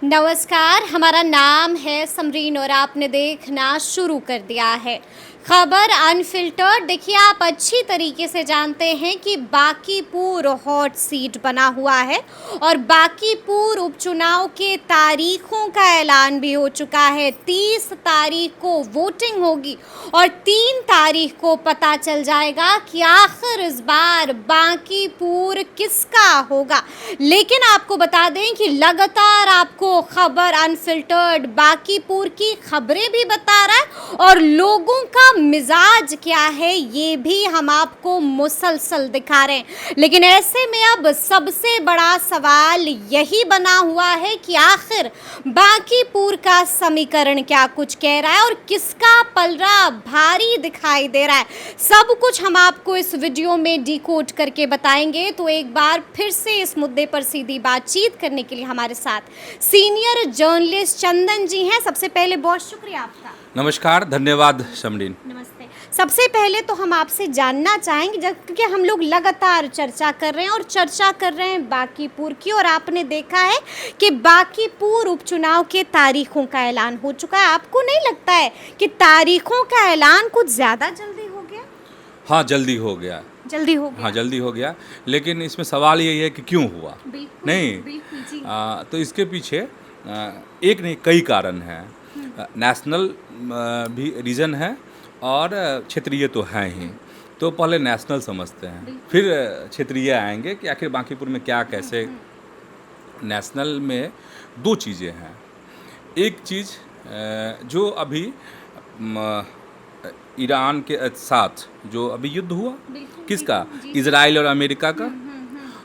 नमस्कार, हमारा नाम है समरीन और आपने देखना शुरू कर दिया है खबर अनफिल्टर्ड। देखिए, आप अच्छी तरीके से जानते हैं कि बांकीपुर हॉट सीट बना हुआ है और बांकीपुर उपचुनाव के तारीखों का ऐलान भी हो चुका है। 30 तारीख को वोटिंग होगी और 3 तारीख को पता चल जाएगा कि आखिर इस बार बांकीपुर किसका होगा। लेकिन आपको बता दें कि लगातार आपको खबर अनफिल्टर्ड बांकीपुर की खबरें भी बता रहा है और लोगों का मिजाज क्या है ये भी हम आपको मुसलसल दिखा रहे हैं। लेकिन ऐसे में अब सबसे बड़ा सवाल यही बना हुआ है कि आखिर बांकीपुर का समीकरण क्या कुछ कह रहा है और किसका पलड़ा भारी दिखाई दे रहा है। सब कुछ हम आपको इस वीडियो में डिकोड करके बताएंगे। तो एक बार फिर से इस मुद्दे पर सीधी बातचीत करने के लिए हमारे साथ सीनियर जर्नलिस्ट चंदन जी हैं। सबसे पहले बहुत शुक्रिया आपका। नमस्कार, धन्यवाद समरीन। नमस्ते। सबसे पहले तो हम आपसे जानना चाहेंगे, क्योंकि हम लोग लगातार चर्चा कर रहे हैं और चर्चा कर रहे हैं बांकीपुर की, और आपने देखा है कि बांकीपुर उपचुनाव के तारीखों का ऐलान हो चुका है। आपको नहीं लगता है कि तारीखों का ऐलान कुछ ज़्यादा जल्दी हो गया? हाँ, जल्दी हो गया। जल्दी हो गया। हाँ, जल्दी हो गया, लेकिन इसमें सवाल यही है कि क्यों हुआ। बिल्कुल, नहीं बिल्कुल जी। तो इसके पीछे एक नहीं कई कारण हैं। नेशनल भी रीज़न है और क्षेत्रीय तो हैं ही। तो पहले नेशनल समझते हैं, फिर क्षेत्रीय आएंगे कि आखिर बांकीपुर में क्या कैसे। नेशनल में दो चीज़ें हैं। एक चीज़ जो अभी ईरान के साथ जो अभी युद्ध हुआ, किसका? इजराइल और अमेरिका का।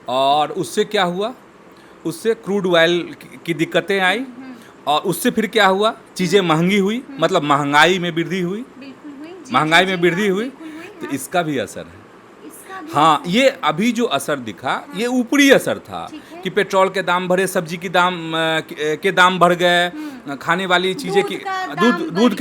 और उससे क्या हुआ? उससे क्रूड ऑयल की दिक्कतें आई और उससे फिर क्या हुआ? चीज़ें महंगी हुई, मतलब महंगाई में वृद्धि हुई। महंगाई में वृद्धि हुई तो इसका भी असर है। हाँ, ये अभी जो असर दिखा ये ऊपरी असर था कि पेट्रोल के दाम बढ़े, सब्जी की दाम के दाम बढ़ गए, खाने वाली चीज़ें की दूध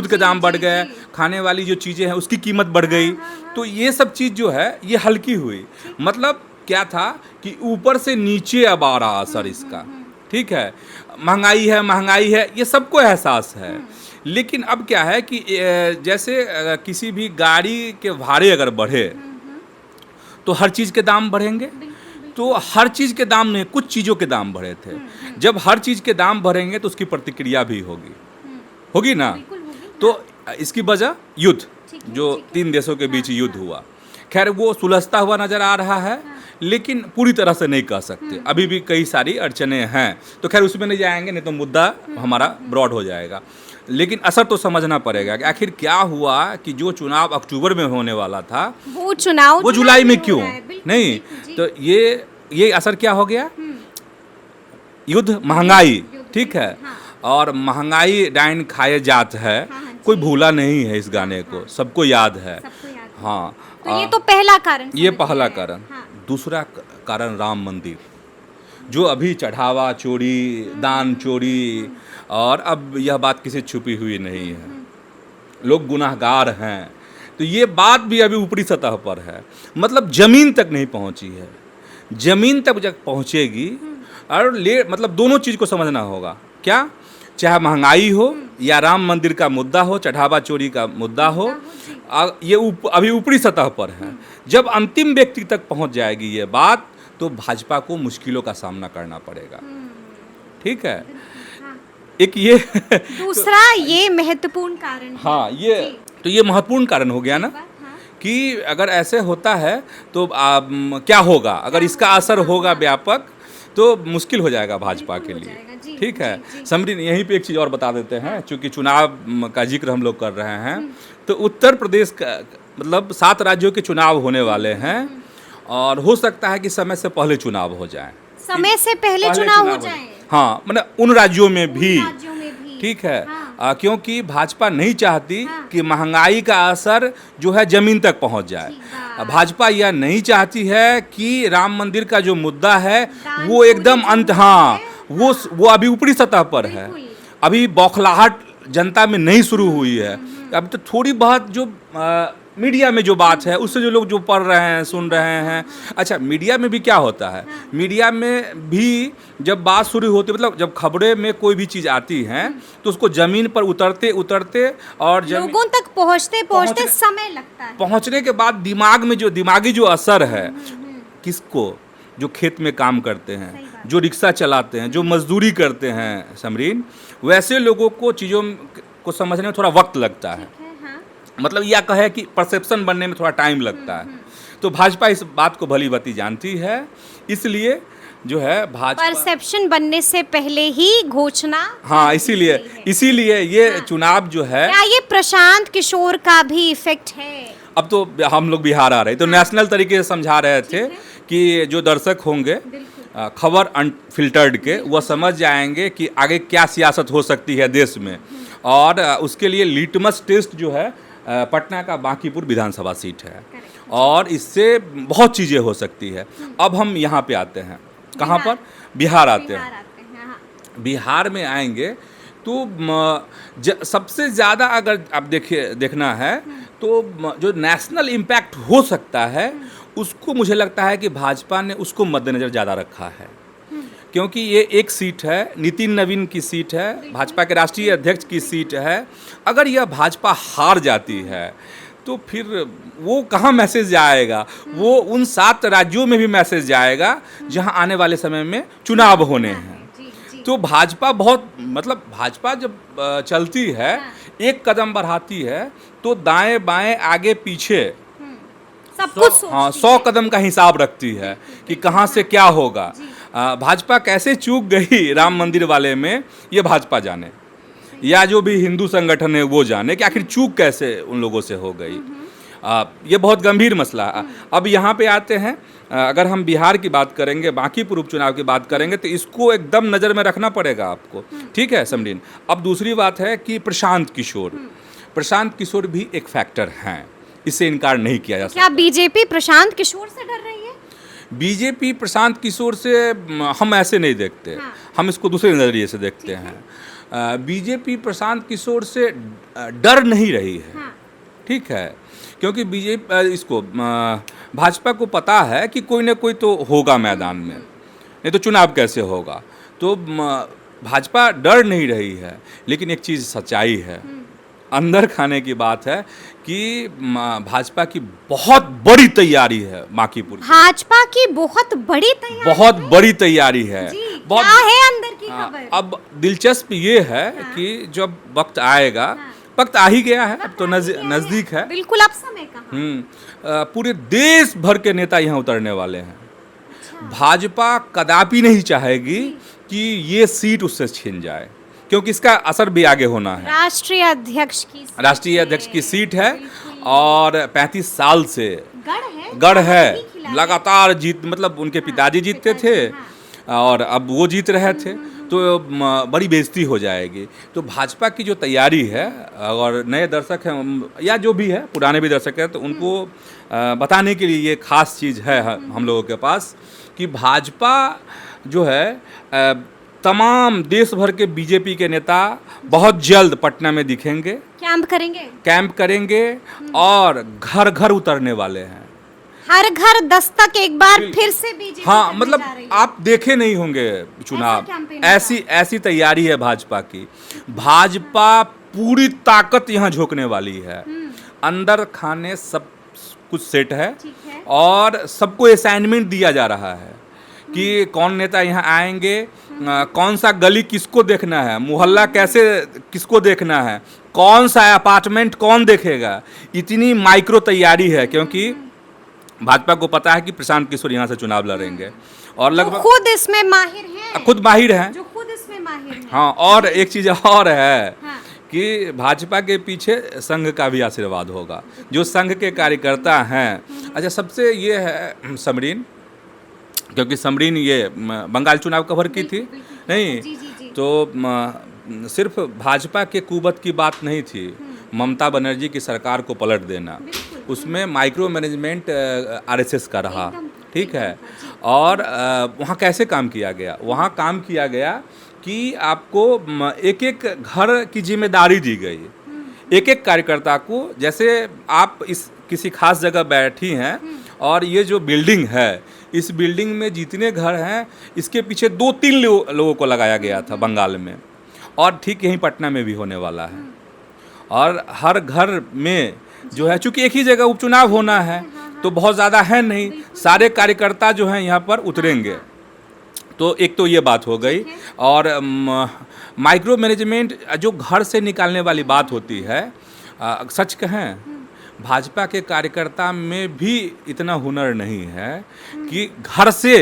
के दाम बढ़ गए, खाने वाली जो चीज़ें हैं उसकी कीमत बढ़ गई। तो ये सब चीज़ जो है ये हल्की हुई। मतलब क्या था कि ऊपर से नीचे अब आ रहा असर इसका। ठीक है, महंगाई है ये सबको एहसास है। लेकिन अब क्या है कि जैसे किसी भी गाड़ी के भाड़े अगर बढ़े तो हर चीज़ के दाम बढ़ेंगे। तो हर चीज़ के दाम नहीं, कुछ चीज़ों के दाम बढ़े थे। जब हर चीज़ के दाम बढ़ेंगे तो उसकी प्रतिक्रिया भी होगी ना। तो इसकी वजह युद्ध, जो 3 देशों के बीच युद्ध हुआ, खैर वो सुलझता हुआ नज़र आ रहा है, लेकिन पूरी तरह से नहीं कह सकते। अभी भी कई सारी अड़चनें हैं। तो खैर उसमें नहीं जाएंगे, नहीं तो मुद्दा हमारा ब्रॉड हो जाएगा। लेकिन असर तो समझना पड़ेगा कि आखिर क्या हुआ कि जो चुनाव अक्टूबर में होने वाला था वो जुलाई में क्यों नहीं। तो ये असर क्या हो गया? युद्ध, महंगाई। ठीक है, और महंगाई डाइन खाए जात है। कोई भूला नहीं है इस गाने को, सबको याद है। हाँ, तो ये तो पहला कारण, ये पहला कारण। दूसरा कारण राम मंदिर, जो अभी चढ़ावा चोरी, दान चोरी, और अब यह बात किसी छुपी हुई नहीं है, लोग गुनाहगार हैं। तो ये बात भी अभी ऊपरी सतह पर है, मतलब ज़मीन तक नहीं पहुंची है। ज़मीन तक जब पहुंचेगी और मतलब दोनों चीज़ को समझना होगा। क्या? चाहे महंगाई हो या राम मंदिर का मुद्दा हो, चढ़ावा चोरी का मुद्दा हो, ये अभी ऊपरी सतह पर है। जब अंतिम व्यक्ति तक पहुंच जाएगी ये बात, तो भाजपा को मुश्किलों का सामना करना पड़ेगा। ठीक है, एक ये दूसरा ये महत्वपूर्ण कारण है। हाँ, ये महत्वपूर्ण कारण हो गया ना कि अगर ऐसे होता है तो क्या होगा? अगर इसका असर होगा व्यापक तो मुश्किल हो जाएगा भाजपा के लिए। ठीक है समरीन, यहीं पे एक चीज़ और बता देते हैं, चूँकि चुनाव का जिक्र हम लोग कर रहे हैं। तो उत्तर प्रदेश का मतलब 7 राज्यों के चुनाव होने वाले हैं और हो सकता है कि समय से पहले चुनाव हो जाए। समय से पहले चुनाव हो जाए? हाँ, मतलब उन राज्यों में भी। ठीक है, क्योंकि भाजपा नहीं चाहती कि महंगाई का असर जो है ज़मीन तक पहुंच जाए। भाजपा यह नहीं चाहती है कि राम मंदिर का जो मुद्दा है वो एकदम वो अभी ऊपरी सतह पर है। अभी बौखलाहट जनता में नहीं शुरू हुई है। अब तो थोड़ी बहुत जो मीडिया में जो बात है उससे जो लोग जो पढ़ रहे हैं, सुन रहे हैं। अच्छा, मीडिया में भी क्या होता है, मीडिया में भी जब बात शुरू होती है, मतलब जब खबरें में कोई भी चीज़ आती है तो उसको ज़मीन पर उतरते उतरते और लोगों तक पहुंचते पहुंचते समय लगता है। पहुंचने के बाद दिमाग में जो दिमागी जो असर है, किसको, जो खेत में काम करते हैं, जो रिक्शा चलाते हैं, जो मजदूरी करते हैं समरीन, वैसे लोगों को चीज़ों को समझने में थोड़ा वक्त लगता है। मतलब यह कहे कि परसेप्शन बनने में थोड़ा टाइम लगता है। तो भाजपा इस बात को भली भांति जानती है, इसलिए जो है भाजपा परसेप्शन बनने से पहले ही घोषणा। हाँ, इसीलिए ये चुनाव जो है, क्या ये प्रशांत किशोर का भी इफेक्ट है? अब तो हम लोग बिहार आ रहे तो नेशनल तरीके से समझा रहे थे कि जो दर्शक होंगे खबर अनफिल्टर्ड के, वो समझ जाएंगे कि आगे क्या सियासत हो सकती है देश में। और उसके लिए लिटमस टेस्ट जो है पटना का बांकीपुर विधानसभा सीट है, और इससे बहुत चीज़ें हो सकती है। अब हम यहाँ पे आते हैं, कहाँ पर, बिहार आते हैं। बिहार में आएंगे तो सबसे ज़्यादा अगर आप देखना है तो जो नेशनल इम्पैक्ट हो सकता है उसको मुझे लगता है कि भाजपा ने उसको मद्देनज़र ज़्यादा रखा है, क्योंकि ये एक सीट है, नितिन नवीन की सीट है, भाजपा के राष्ट्रीय अध्यक्ष की सीट है। अगर यह भाजपा हार जाती है तो फिर वो कहाँ मैसेज जाएगा, वो उन 7 राज्यों में भी मैसेज जाएगा जहाँ आने वाले समय में चुनाव होने हैं। तो भाजपा बहुत, मतलब भाजपा जब चलती है, एक कदम बढ़ाती है तो दाएं बाएं आगे पीछे सब कुछ 100 कदम का हिसाब रखती है कि कहाँ से क्या होगा। भाजपा कैसे चूक गई राम मंदिर वाले में, ये भाजपा जाने, या जो भी हिंदू संगठन है वो जाने कि आखिर चूक कैसे उन लोगों से हो गई। ये बहुत गंभीर मसला है। अब यहाँ पे आते हैं, अगर हम बिहार की बात करेंगे, बांकीपुर उपचुनाव की बात करेंगे, तो इसको एकदम नज़र में रखना पड़ेगा आपको, ठीक है समरीन। अब दूसरी बात है कि प्रशांत किशोर भी एक फैक्टर हैं, इससे इनकार नहीं किया जा सकता। क्या बीजेपी प्रशांत किशोर से डर रही है? बीजेपी प्रशांत किशोर से हम ऐसे नहीं देखते, हम इसको दूसरे नज़रिए से देखते हैं। बीजेपी प्रशांत किशोर से डर नहीं रही है, ठीक है, क्योंकि बीजेपी इसको भाजपा को पता है कि कोई ना कोई तो होगा मैदान में, नहीं तो चुनाव कैसे होगा। तो भाजपा डर नहीं रही है। लेकिन एक चीज़ सच्चाई है, अंदर खाने की बात है कि भाजपा की बहुत बड़ी तैयारी है बांकीपुर। भाजपा की बहुत बड़ी तैयारी है। बहुत क्या है अंदर की खबर? अब दिलचस्प ये है कि जब वक्त आएगा, वक्त आ ही गया है, अब तो नज़दीक है, बिल्कुल अब समय कहाँ। पूरे देश भर के नेता यहाँ उतरने वाले हैं। भाजपा कदापि नहीं चाहेगी कि ये सीट उससे छीन जाए, क्योंकि इसका असर भी आगे होना है। राष्ट्रीय अध्यक्ष की सीट है, और 35 साल से गढ़ है लगातार जीत, मतलब उनके पिताजी जीतते थे और अब वो जीत रहे थे, तो बड़ी बेइज्जती हो जाएगी। तो भाजपा की जो तैयारी है, और नए दर्शक हैं या जो भी है, पुराने भी दर्शक हैं, तो उनको बताने के लिए ये खास चीज़ है हम लोगों के पास कि भाजपा जो है तमाम देश भर के बीजेपी के नेता बहुत जल्द पटना में दिखेंगे, कैंप करेंगे और घर घर उतरने वाले हैं। हर घर दस्तक एक बार फिर से बीजेपी। हाँ, मतलब आप देखे नहीं होंगे चुनाव, ऐसी तैयारी है भाजपा की। भाजपा पूरी ताकत यहाँ झोंकने वाली है। अंदर खाने सब कुछ सेट है, और सबको असाइनमेंट दिया जा रहा है कि कौन नेता यहाँ आएंगे, कौन सा गली किसको देखना है, मोहल्ला कैसे किसको देखना है, कौन सा अपार्टमेंट कौन देखेगा। इतनी माइक्रो तैयारी है, क्योंकि भाजपा को पता है कि प्रशांत किशोर यहाँ से चुनाव लड़ेंगे, और लगभग खुद इसमें माहिर हैं, खुद माहिर हैं। हाँ, और एक चीज़ और है कि भाजपा के पीछे संघ का भी आशीर्वाद होगा, जो संघ के कार्यकर्ता हैं। अच्छा, सबसे ये है समरीन, क्योंकि समरीन ये बंगाल चुनाव कवर की थी नहीं, तो सिर्फ भाजपा के कुवत की बात नहीं थी, ममता बनर्जी की सरकार को पलट देना, उसमें माइक्रो मैनेजमेंट आरएसएस का रहा, ठीक है। और वहाँ कैसे काम किया गया, वहाँ काम किया गया कि आपको एक एक घर की जिम्मेदारी दी गई, एक एक कार्यकर्ता को, जैसे आप इस किसी खास जगह बैठी हैं और ये जो बिल्डिंग है, इस बिल्डिंग में जितने घर हैं इसके पीछे 2-3 लोगों को लगाया गया था बंगाल में, और ठीक यहीं पटना में भी होने वाला है। और हर घर में जो है, चूंकि एक ही जगह उपचुनाव होना है तो बहुत ज़्यादा है नहीं, सारे कार्यकर्ता जो हैं यहाँ पर उतरेंगे। तो एक तो ये बात हो गई। और माइक्रो मैनेजमेंट जो घर से निकालने वाली बात होती है, सच कहें भाजपा के कार्यकर्ता में भी इतना हुनर नहीं है कि घर से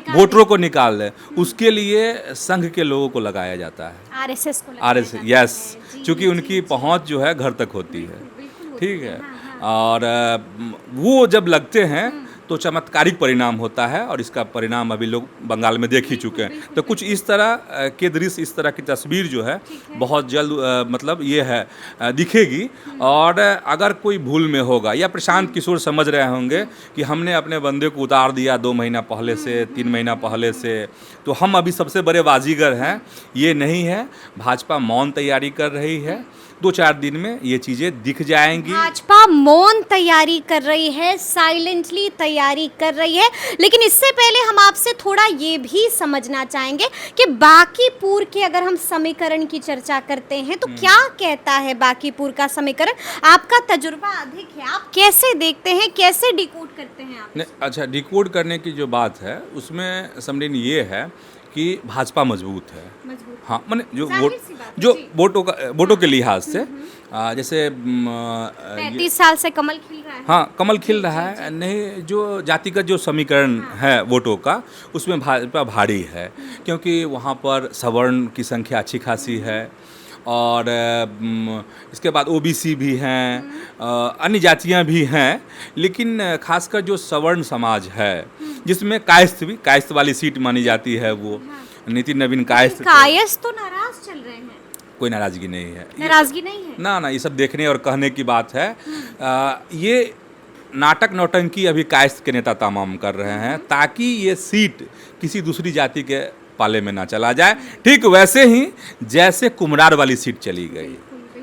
वोटरों को निकाल ले। उसके लिए संघ के लोगों को लगाया जाता है, आरएसएस को लगाया आरएसएस, जाता यस, है। जी, क्योंकि जी, उनकी जी, पहुंच जो है घर तक होती है। बिल्कुल ठीक है। हाँ, और वो जब लगते हैं तो चमत्कारिक परिणाम होता है, और इसका परिणाम अभी लोग बंगाल में देख ही चुके हैं। तो कुछ इस तरह के दृश्य, इस तरह की तस्वीर जो है बहुत जल्द मतलब ये है दिखेगी। और अगर कोई भूल में होगा, या प्रशांत किशोर समझ रहे होंगे कि हमने अपने बंदे को उतार दिया 2 महीना पहले से, 3 महीना पहले से, तो हम अभी सबसे बड़े बाजीगर हैं, ये नहीं है। भाजपा मौन तैयारी कर रही है, 2-4 दिन में ये चीज़ें दिख जाएंगी। भाजपा मौन तैयारी कर रही है, साइलेंटली तैयारी कर रही है। लेकिन इससे पहले हम आपसे थोड़ा ये भी समझना चाहेंगे कि बांकीपुर के अगर हम समीकरण की चर्चा करते हैं तो क्या कहता है बांकीपुर का समीकरण? आपका तजुर्बा अधिक है, आप कैसे देखते हैं, कैसे डिकोड करते हैं आप? नहीं, अच्छा, डिकोड करने की जो बात है उसमें समझिन ये है कि भाजपा मजबूत है। मजबूत। हाँ, माने जो जाहिर सी बात है, जो जी। वोटों के लिहाज से, जैसे 35 साल से कमल खिल रहा है। हाँ, कमल खिल रहा है। नहीं, जो जातिगत जो समीकरण है वोटों का, उसमें भाजपा भारी है, क्योंकि वहाँ पर सवर्ण की संख्या अच्छी खासी है, और इसके बाद ओबीसी भी हैं, अन्य जातियाँ भी हैं, लेकिन खासकर जो सवर्ण समाज है, जिसमें कायस्थ वाली सीट मानी जाती है, वो नितिन नवीन कायस्थ। कायस्थ तो नाराज चल रहे हैं। कोई नाराजगी नहीं है, नाराजगी नहीं है। ना, ये सब देखने और कहने की बात है। ये नाटक नौटंकी अभी कायस्थ के नेता तमाम कर रहे हैं, ताकि ये सीट किसी दूसरी जाति के पाले में ना चला जाए, ठीक वैसे ही जैसे कुम्हरार वाली सीट चली गई।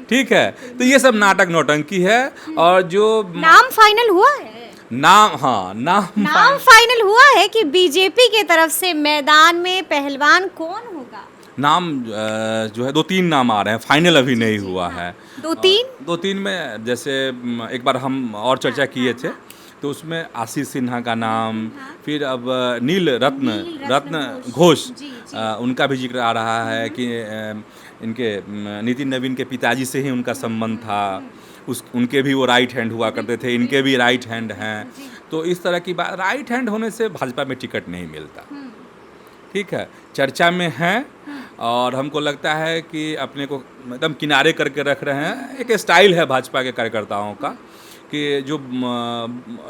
ठीक है, तो ये सब नाटक नौटंकी है। और जो नाम फाइनल हुआ है, नाम फाइनल हुआ है कि बीजेपी के तरफ से मैदान में पहलवान कौन होगा? नाम जो है 2-3 नाम आ रहे हैं, फाइनल अभी नहीं हुआ है। 2-3 में जैसे एक बार हम और चर्चा किए थे, तो उसमें आशीष सिन्हा का नाम, फिर अब नील रत्न घोष, उनका भी जिक्र आ रहा है कि इनके नितिन नवीन के पिताजी से ही उनका संबंध था, उनके भी वो राइट हैंड हुआ करते थे, इनके भी राइट हैंड हैं। तो इस तरह की बात, राइट हैंड होने से भाजपा में टिकट नहीं मिलता। ठीक है, चर्चा में हैं, और हमको लगता है कि अपने को एकदम किनारे करके रख रहे हैं। एक स्टाइल है भाजपा के कार्यकर्ताओं का कि जो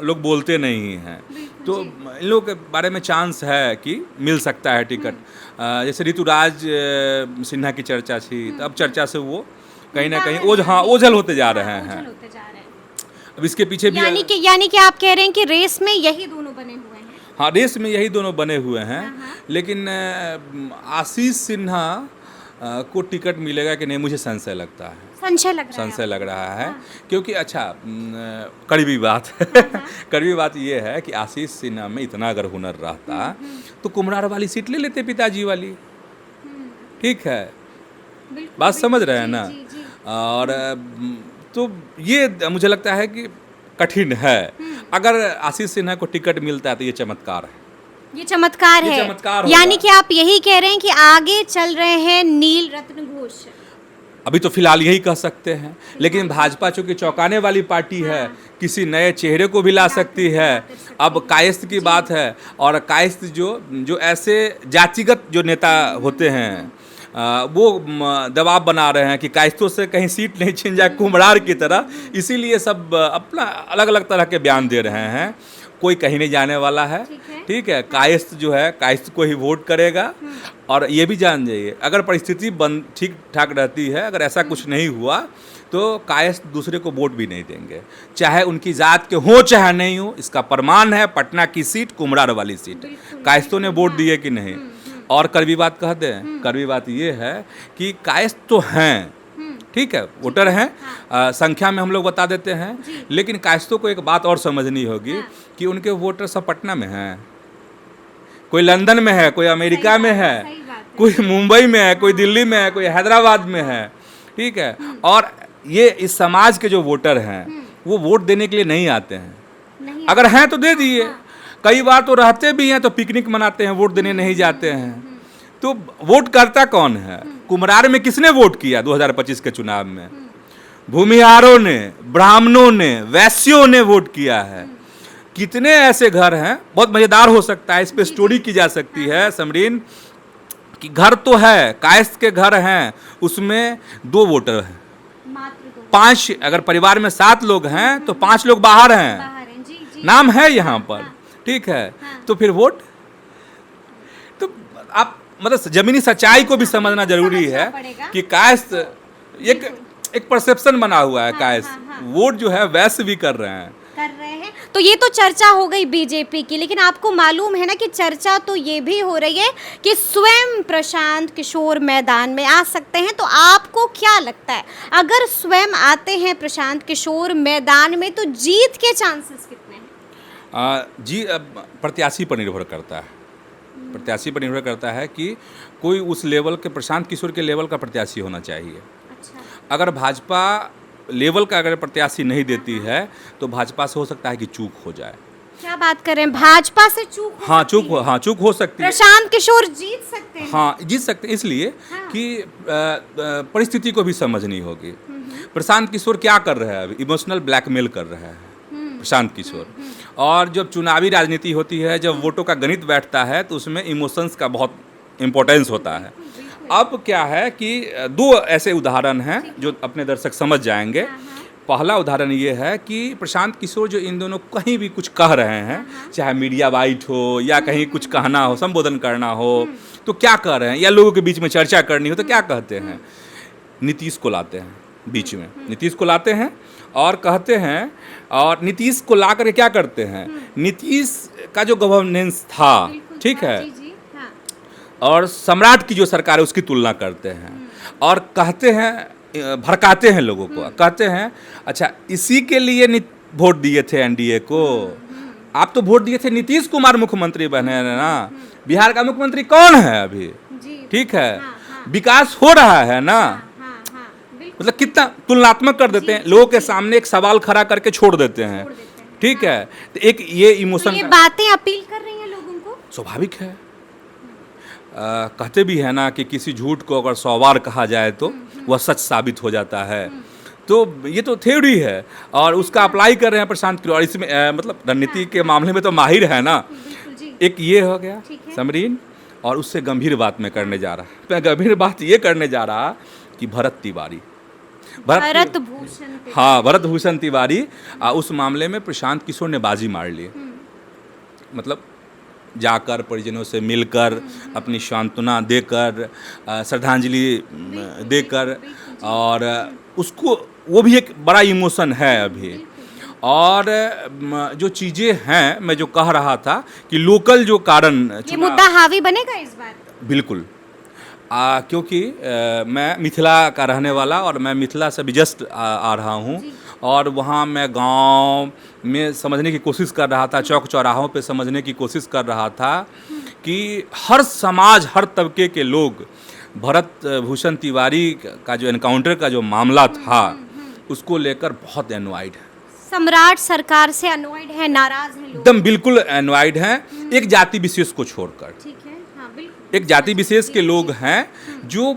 लोग बोलते नहीं हैं, तो इन लोगों के बारे में चांस है कि मिल सकता है टिकट। जैसे ऋतुराज सिन्हा की चर्चा थी, तब चर्चा से वो कहीं ना कहीं ओझल होते जा रहे हैं। अब इसके पीछे भी यानी कि आप कह रहे हैं कि रेस में यही दोनों बने हुए हैं। हाँ, रेस में यही दोनों बने हुए हैं, लेकिन आशीष सिन्हा को टिकट मिलेगा कि नहीं, मुझे संशय लगता है। संशय लग रहा है, क्योंकि अच्छा, कड़वी बात कड़वी बात ये है कि आशीष सिन्हा में इतना अगर हुनर रहता तो कुम्हरार वाली सीट ले लेते, पिताजी वाली। ठीक है, बात समझ रहे हैं ना? और तो ये मुझे लगता है कि कठिन है। अगर आशीष सिन्हा को टिकट मिलता है तो ये चमत्कार है। ये चमत्कार है, यानी कि आप यही कह रहे हैं कि आगे चल रहे हैं नील रत्न घोष। अभी तो फिलहाल यही कह सकते हैं, लेकिन भाजपा चूंकि चौंकाने वाली पार्टी है, किसी नए चेहरे को भी ला सकती है। अब कायस्थ की बात है, और कायस्थ जो ऐसे जातिगत जो नेता होते हैं, वो दबाव बना रहे हैं कि कायस्थों से कहीं सीट नहीं छिन जाए कुम्हरार की तरह, इसीलिए सब अपना अलग अलग तरह के बयान दे रहे हैं। कोई कहीं नहीं जाने वाला है। ठीक है, कायस्थ जो है कायस्थ को ही वोट करेगा। और ये भी जान जाइए, अगर परिस्थिति ठीक ठाक रहती है, अगर ऐसा कुछ नहीं हुआ, तो कायस्थ दूसरे को वोट भी नहीं देंगे, चाहे उनकी जात के हो चाहे नहीं हो। इसका प्रमाण है पटना की सीट, कुम्हरार वाली सीट, कायस्थों ने वोट दिए कि नहीं। और कड़वी बात कह दें, कड़वी बात ये है कि कायस्थ तो हैं, ठीक है, वोटर हैं, संख्या में हम लोग बता देते हैं, लेकिन कायस्थों को एक बात और समझनी होगी कि उनके वोटर सब पटना में हैं, कोई लंदन में है, कोई अमेरिका में है, कोई मुंबई में है, कोई दिल्ली में है, कोई हैदराबाद में है, ठीक है। और ये इस समाज के जो वोटर हैं वो वोट देने के लिए नहीं आते हैं, अगर हैं तो दे दिए, कई बार तो रहते भी हैं तो पिकनिक मनाते हैं, वोट देने नहीं जाते हैं। तो वोट करता कौन है? कुम्हरार में किसने वोट किया 2025 के चुनाव में? भूमिहारों ने, ब्राह्मणों ने, वैश्यों ने वोट किया है। कितने ऐसे घर हैं, बहुत मज़ेदार हो सकता है, इस पे स्टोरी की जा सकती है समरीन, कि घर तो है, कायस्थ के घर हैं, उसमें 2 वोटर हैं, 5, अगर परिवार में 7 लोग हैं तो 5 लोग बाहर हैं, नाम है यहाँ पर, ठीक है। तो फिर वोट, तो आप मतलब जमीनी सच्चाई को भी समझना जरूरी है कि कायस्थ एक परसेप्शन बना हुआ है, कायस्थ वोट जो है वैसे भी कर रहे हैं। तो ये तो चर्चा हो गई बीजेपी की, लेकिन आपको मालूम है ना कि चर्चा तो ये भी हो रही है कि स्वयं प्रशांत किशोर मैदान में आ सकते हैं। तो आपको क्या लगता है, अगर स्वयं आते हैं प्रशांत किशोर मैदान में तो जीत के चांसेस कितने हैं? जी, प्रत्याशी पर निर्भर करता है, प्रत्याशी पर निर्भर करता है कि कोई उस लेवल के, प्रशांत किशोर के लेवल का प्रत्याशी होना चाहिए। अच्छा। अगर भाजपा लेवल का अगर प्रत्याशी नहीं देती है तो भाजपा से हो सकता है कि चूक हो जाए। क्या बात कर रहे हैं, भाजपा से चूक हो सकती है? चूक हो सकती है। प्रशांत किशोर जीत सकते हैं? हाँ, जीत सकते हैं, इसलिए कि परिस्थिति को भी समझनी होगी। प्रशांत किशोर क्या कर रहे हैं अभी? इमोशनल ब्लैकमेल कर रहे हैं प्रशांत किशोर। और जब चुनावी राजनीति होती है, जब वोटों का गणित बैठता है तो उसमें इमोशंस का बहुत इम्पोर्टेंस होता है। अब क्या है कि 2 ऐसे उदाहरण हैं जो अपने दर्शक समझ जाएंगे। पहला उदाहरण ये है कि प्रशांत किशोर जो इन दोनों कहीं भी कुछ कह रहे हैं, चाहे मीडिया वाइट हो या कहीं कुछ कहना हो, संबोधन करना हो, तो क्या कह रहे हैं, या लोगों के बीच में चर्चा करनी हो तो क्या कहते हैं? नीतीश को लाते हैं बीच में, नीतीश को लाते हैं और कहते हैं, और नीतीश को ला कर क्या करते हैं? नीतीश का जो गवर्नेंस था, ठीक है, और सम्राट की जो सरकार है उसकी तुलना करते हैं और कहते हैं, भड़काते हैं लोगों को, कहते हैं अच्छा इसी के लिए वोट दिए थे एनडीए को, आप तो वोट दिए थे नीतीश कुमार मुख्यमंत्री बने ना, बिहार का मुख्यमंत्री कौन है अभी? ठीक है, विकास हो रहा है ना, मतलब कितना तुलनात्मक कर देते हैं, लोगों के सामने एक सवाल खड़ा करके छोड़ देते हैं, ठीक है। तो एक ये इमोशन, ये बातें अपील कर रही हैं लोगों को, स्वाभाविक है। कहते भी है ना कि किसी झूठ को अगर 100 बार कहा जाए तो वह सच साबित हो जाता है। तो ये तो थ्योरी है और उसका अप्लाई कर रहे हैं प्रशांत किशोर। इसमें मतलब रणनीति के मामले में तो माहिर है ना। एक ये हो गया समरीन, और उससे गंभीर बात मैं करने जा रहा, मैं गंभीर बात ये करने जा रहा कि भरत तिवारी, भरत भूषण, हाँ भरत भूषण तिवारी, उस मामले में प्रशांत किशोर ने बाजी मार ली। मतलब जाकर परिजनों से मिलकर, अपनी सांत्वना देकर, श्रद्धांजलि देकर, और उसको वो भी एक बड़ा इमोशन है अभी। और जो चीज़ें हैं, मैं जो कह रहा था कि लोकल जो कारण, ये मुद्दा हावी बनेगा इस बार बिल्कुल, क्योंकि मैं मिथिला का रहने वाला और मैं मिथिला से भी जस्ट आ रहा हूँ, और वहाँ मैं गांव में समझने की कोशिश कर रहा था, चौक चौराहों पे समझने की कोशिश कर रहा था कि हर समाज, हर तबके के लोग भरत भूषण तिवारी का जो एनकाउंटर का जो मामला था उसको लेकर बहुत एनवाइड है। सम्राट सरकार से अनॉयड है, नाराज हैं लोग, एकदम बिल्कुल एनवाइड हैं, एक जाति विशेष को छोड़कर। ठीक है, हाँ बिल्कुल, एक जाति विशेष के लोग हैं जो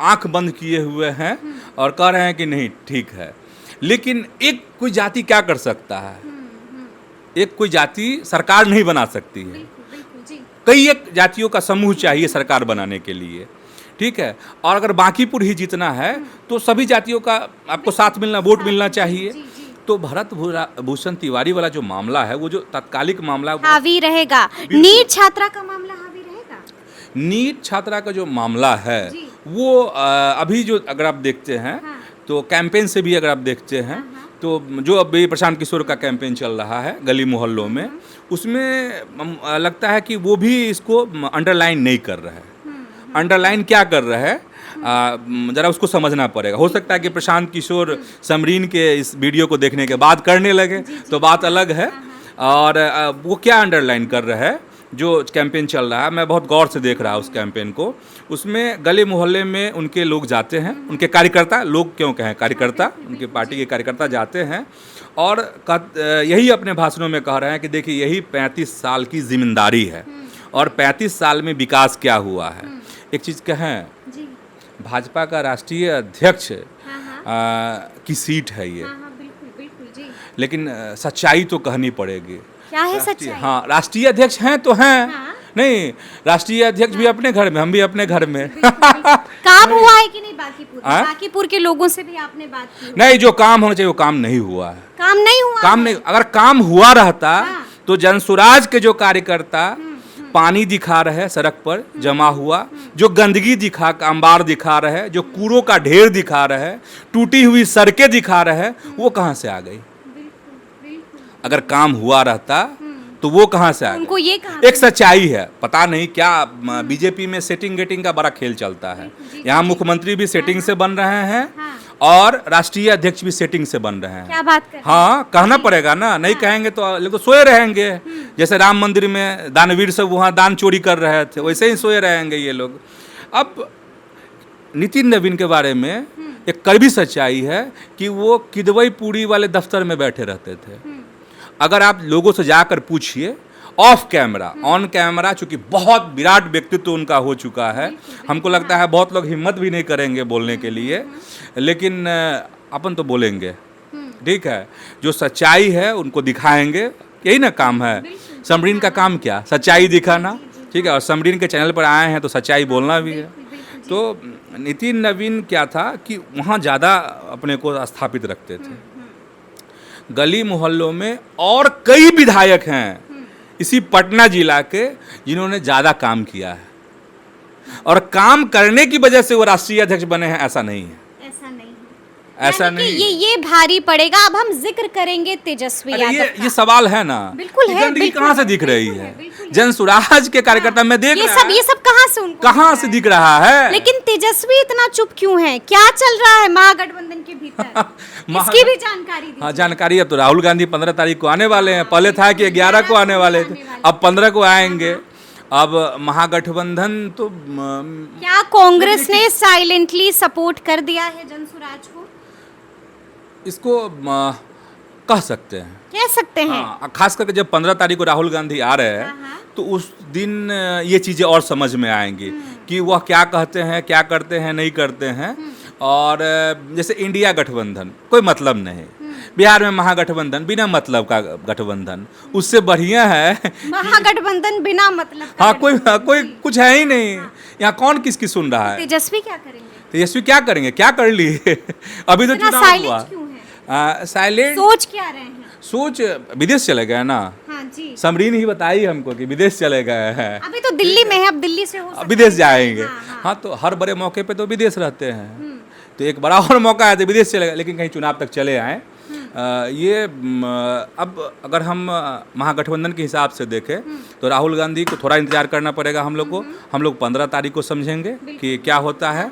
आंख बंद किए हुए हैं और कह रहे हैं कि नहीं ठीक है। लेकिन एक कोई जाति क्या कर सकता है? एक कोई जाति सरकार नहीं बना सकती है, कई एक जातियों का समूह चाहिए सरकार बनाने के लिए, ठीक है। और अगर बांकीपुर ही जीतना है तो सभी जातियों का आपको साथ मिलना, वोट मिलना चाहिए। तो भरत भूषण तिवारी वाला जो मामला है, वो जो तात्कालिक मामला हावी रहेगा। नीट छात्रा का मामला हावी रहेगा। नीट छात्रा का जो मामला है वो अभी जो अगर आप देखते हैं तो कैंपेन से भी अगर आप देखते हैं तो जो अभी प्रशांत किशोर का कैंपेन चल रहा है गली मोहल्लों में, उसमें लगता है कि वो भी इसको अंडरलाइन नहीं कर रहा है। अंडरलाइन क्या कर रहा है? ज़रा उसको समझना पड़ेगा। हो सकता है कि प्रशांत किशोर समरीन के इस वीडियो को देखने के बाद करने लगे तो बात अलग है। और वो क्या अंडरलाइन कर रहा है, जो कैंपेन चल रहा है, मैं बहुत गौर से देख रहा हूँ उस कैंपेन को। उसमें गली मोहल्ले में उनके लोग जाते हैं, उनके कार्यकर्ता, लोग क्यों कहें, कार्यकर्ता, उनके पार्टी के कार्यकर्ता जाते हैं और यही अपने भाषणों में कह रहे हैं कि देखिए यही 35 साल की जिम्मेदारी है और 35 साल में विकास क्या हुआ है। एक चीज़ कहें, भाजपा का राष्ट्रीय अध्यक्ष की सीट है ये, लेकिन सच्चाई तो कहनी पड़ेगी। क्या है सच्चाई? हाँ, राष्ट्रीय अध्यक्ष हैं तो हैं। नहीं, राष्ट्रीय अध्यक्ष भी अपने घर में, हम भी अपने घर में। काम हुआ है कि नहीं बांकीपुर? बांकीपुर के लोगों से भी आपने बात की? नहीं, जो काम होना चाहिए वो काम नहीं हुआ है। काम नहीं हुआ? काम नहीं। अगर काम हुआ रहता तो जनसुराज के जो कार्यकर्ता पानी दिखा रहे सड़क पर जमा हुआ, जो गंदगी दिखा, अंबार दिखा रहे, जो कूड़ों का ढेर दिखा रहे, टूटी हुई सड़कें दिखा रहे, वो कहाँ से आ गई? अगर काम हुआ रहता तो वो कहाँ से आ उनको ये कहा? एक सच्चाई है, पता नहीं क्या बीजेपी में सेटिंग गेटिंग का बड़ा खेल चलता है। यहाँ मुख्यमंत्री भी सेटिंग से बन रहे हैं और राष्ट्रीय अध्यक्ष भी सेटिंग से बन रहे हैं। क्या बात कर? हाँ, कहना पड़ेगा ना, नहीं कहेंगे तो लोग सोए रहेंगे। जैसे राम मंदिर में दानवीर सब वहाँ दान चोरी कर रहे थे, वैसे ही सोए रहेंगे ये लोग। अब नितिन नवीन के बारे में एक कड़वी सच्चाई है कि वो किदवई पूरी वाले दफ्तर में बैठे रहते थे। अगर आप लोगों से जाकर पूछिए ऑफ कैमरा, ऑन कैमरा चूंकि बहुत विराट व्यक्तित्व उनका हो चुका है, हमको लगता है बहुत लोग हिम्मत भी नहीं करेंगे बोलने के लिए, लेकिन अपन तो बोलेंगे, ठीक है। जो सच्चाई है उनको दिखाएंगे, यही ना काम है। समरीन का काम क्या? सच्चाई दिखाना, ठीक है। और समरीन के चैनल पर आए हैं तो सच्चाई बोलना भी है। तो नितिन नवीन क्या था कि वहाँ ज़्यादा अपने को स्थापित रखते थे। गली मोहल्लों में और कई विधायक हैं इसी पटना जिला के जिन्होंने ज़्यादा काम किया है और काम करने की वजह से वो राष्ट्रीय अध्यक्ष बने हैं, ऐसा नहीं है। ऐसा नहीं, ये भारी पड़ेगा। अब हम जिक्र करेंगे तेजस्वी यादव। ये सवाल है ना, बिल्कुल है। गंदगी कहाँ से दिख रही है? जनसुराज के कार्यकर्ता में देख रहा है, ये सब कहाँ से उनको कहाँ से दिख रहा है? लेकिन तेजस्वी इतना चुप क्यों है? क्या चल रहा है महागठबंधन के भीतर? इसकी भी जानकारी दीजिए। हाँ, जानकारी। अब तो राहुल गांधी 15 तारीख को आने वाले हैं। पहले था कि 11 को आने वाले थे, अब 15 को आएंगे। अब महागठबंधन तो क्या कांग्रेस ने साइलेंटली सपोर्ट कर दिया है जनसुराज को? इसको कह सकते हैं, कह सकते हैं। हाँ, खास करके जब 15 तारीख को राहुल गांधी आ रहे हैं तो उस दिन ये चीज़ें और समझ में आएंगी कि वह क्या कहते हैं, क्या करते हैं, नहीं करते हैं। और जैसे इंडिया गठबंधन कोई मतलब नहीं, बिहार में महागठबंधन बिना मतलब का गठबंधन, उससे बढ़िया है महागठबंधन बिना मतलब का। हाँ, कोई कुछ है ही नहीं। यहाँ कौन किसकी सुन रहा है? तेजस्वी क्या करेंगे? तेजस्वी क्या करेंगे? क्या कर लिए? अभी तो चुनाव हुआ। साइलेंट सोच क्या रहे हैं? सोच विदेश चले गए ना। हाँ जी, समरीन ही बताई हमको कि विदेश चले गए हैं। अभी तो दिल्ली में है, अब दिल्ली से हो विदेश जाएंगे। हाँ, तो हर बड़े मौके पे तो विदेश रहते हैं, तो एक बड़ा और मौका है तो विदेश चले गए, लेकिन कहीं चुनाव तक चले आए। अब अगर हम महागठबंधन के हिसाब से देखें तो राहुल गांधी को थोड़ा इंतजार करना पड़ेगा हम लोग को। हम लोग 15 तारीख को समझेंगे कि क्या होता है।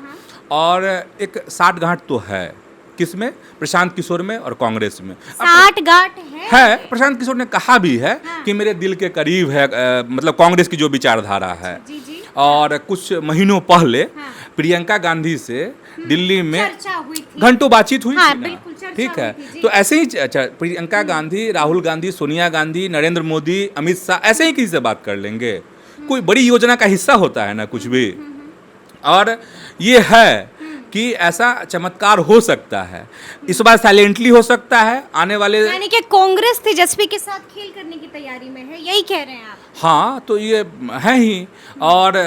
और एक साठगांठ तो है, किसमें? प्रशांत किशोर में और कांग्रेस में साठगांठ है। प्रशांत किशोर ने कहा भी है कि मेरे दिल के करीब है, मतलब कांग्रेस की जो विचारधारा है। और कुछ महीनों पहले प्रियंका गांधी से दिल्ली में घंटों बातचीत हुई थी ना, ठीक है। तो ऐसे ही प्रियंका गांधी, राहुल गांधी, सोनिया गांधी, नरेंद्र मोदी, अमित शाह, ऐसे ही किसी से बात कर लेंगे। कोई बड़ी योजना का हिस्सा होता है ना कुछ भी। और ये है कि ऐसा चमत्कार हो सकता है, इस बार साइलेंटली हो सकता है। आने वाले यानी कि कांग्रेस तेजस्वी के साथ खेल करने की तैयारी में है, यही कह रहे हैं आप? हाँ, तो ये है ही। और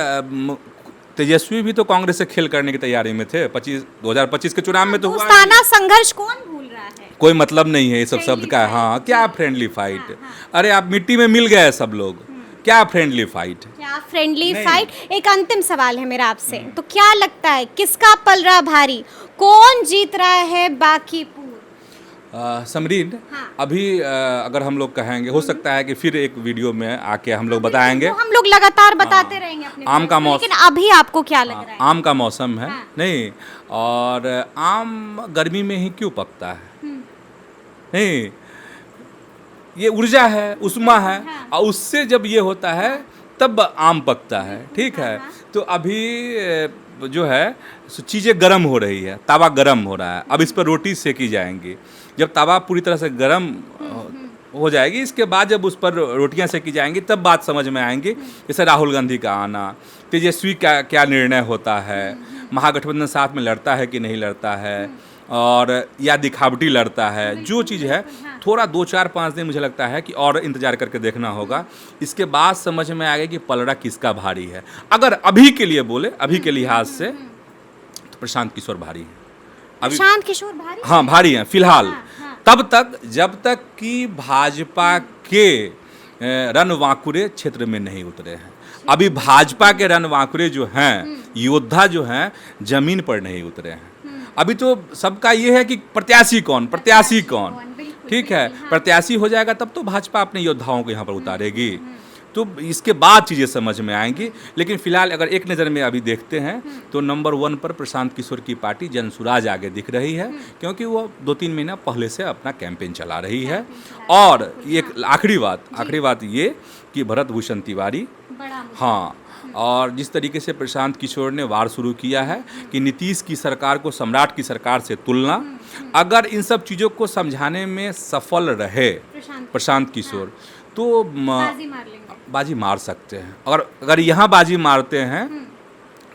तेजस्वी भी तो कांग्रेस से खेल करने की तैयारी में थे। 2025 के चुनाव में तो हुआ। दोस्ताना संघर्ष कौन भूल रहा है? कोई मतलब नहीं है ये सब शब्द का। हाँ, क्या फ्रेंडली फाइट? अरे आप मिट्टी में मिल गए सब लोग, क्या फ्रेंडली फाइट? क्या फ्रेंडली फाइट? एक अंतिम सवाल है मेरा आपसे, तो क्या लगता है किसका पल रहा भारी? कौन जीत रहा है बांकीपुर? समरीन, हाँ। अभी अगर हम लोग कहेंगे, हो सकता है कि फिर एक वीडियो में आके हम लोग बताएंगे। वो हम लोग लगातार बताते रहेंगे अपने आम का व्यूअर्स को, मौसम, लेकिन अभी आपको क्या लग रहा है? आम का मौसम है, हाँ। नहीं, और आम गर्मी में ही क्यों पकता है? नहीं, ये ऊर्जा है, उष्मा है, हाँ। और उससे जब ये होता है तब आम पकता है, ठीक है। हाँ। तो अभी जो है चीज़ें गर्म हो रही है, तवा गर्म हो रहा है, अब इस पर रोटी सेकी जाएंगी। जब तवा पूरी तरह से गर्म हो जाएगी, इसके बाद जब उस पर रोटियां सेकी जाएंगी तब बात समझ में आएंगी। जैसे राहुल गांधी का आना, तेजस्वी का क्या निर्णय होता है, महागठबंधन साथ में लड़ता है कि नहीं लड़ता है, और या दिखावटी लड़ता है, जो चीज़ है थोड़ा 2-4-5 दिन मुझे लगता है कि और इंतजार करके देखना होगा। इसके बाद समझ में आएगा कि पलड़ा किसका भारी है। अगर अभी के लिए बोले, अभी के लिहाज से, तो प्रशांत किशोर भारी है। अभी प्रशांत किशोर भारी? हाँ, भारी हैं फिलहाल। हाँ। तब तक, जब तक कि भाजपा के रणवांकुरे क्षेत्र में नहीं उतरे हैं। अभी भाजपा के रणवांकुरे जो हैं, योद्धा जो हैं, जमीन पर नहीं उतरे हैं। अभी तो सबका ये है कि प्रत्याशी कौन, प्रत्याशी कौन, ठीक है। प्रत्याशी हो जाएगा तब तो भाजपा अपने योद्धाओं को यहाँ पर उतारेगी, तो इसके बाद चीज़ें समझ में आएंगी। लेकिन फिलहाल अगर एक नज़र में अभी देखते हैं तो नंबर 1 पर प्रशांत किशोर की पार्टी जनसुराज आगे दिख रही है, क्योंकि वो 2-3 महीना पहले से अपना कैंपेन चला रही है। और एक आखिरी बात ये कि भरत भूषण तिवारी, हाँ, और जिस तरीके से प्रशांत किशोर ने वार शुरू किया है कि नीतीश की सरकार को सम्राट की सरकार से तुलना, अगर इन सब चीज़ों को समझाने में सफल रहे प्रशांत किशोर, तो बाजी मार सकते हैं। और अगर यहाँ बाजी मारते हैं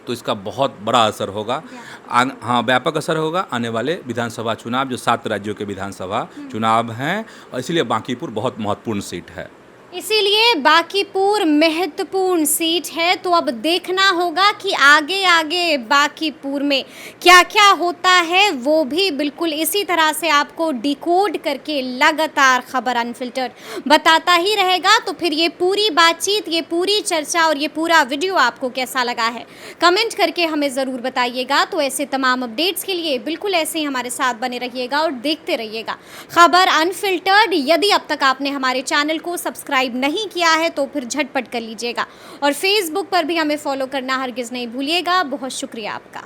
तो इसका बहुत बड़ा असर होगा, हाँ, व्यापक असर होगा। आने वाले विधानसभा चुनाव, जो 7 राज्यों के विधानसभा चुनाव हैं, और इसीलिए बांकीपुर बहुत महत्वपूर्ण सीट है। इसीलिए बांकीपुर महत्वपूर्ण सीट है। तो अब देखना होगा कि आगे आगे बांकीपुर में क्या क्या होता है, वो भी बिल्कुल इसी तरह से आपको डिकोड करके लगातार खबर अनफिल्टर्ड बताता ही रहेगा। तो फिर ये पूरी बातचीत, ये पूरी चर्चा और ये पूरा वीडियो आपको कैसा लगा है, कमेंट करके हमें ज़रूर बताइएगा। तो ऐसे तमाम अपडेट्स के लिए बिल्कुल ऐसे ही हमारे साथ बने रहिएगा और देखते रहिएगा खबर अनफिल्टर्ड। यदि अब तक आपने हमारे चैनल को सब्सक्राइब नहीं किया है तो फिर झटपट कर लीजिएगा, और फेसबुक पर भी हमें फॉलो करना हरगिज़ नहीं भूलिएगा। बहुत शुक्रिया आपका।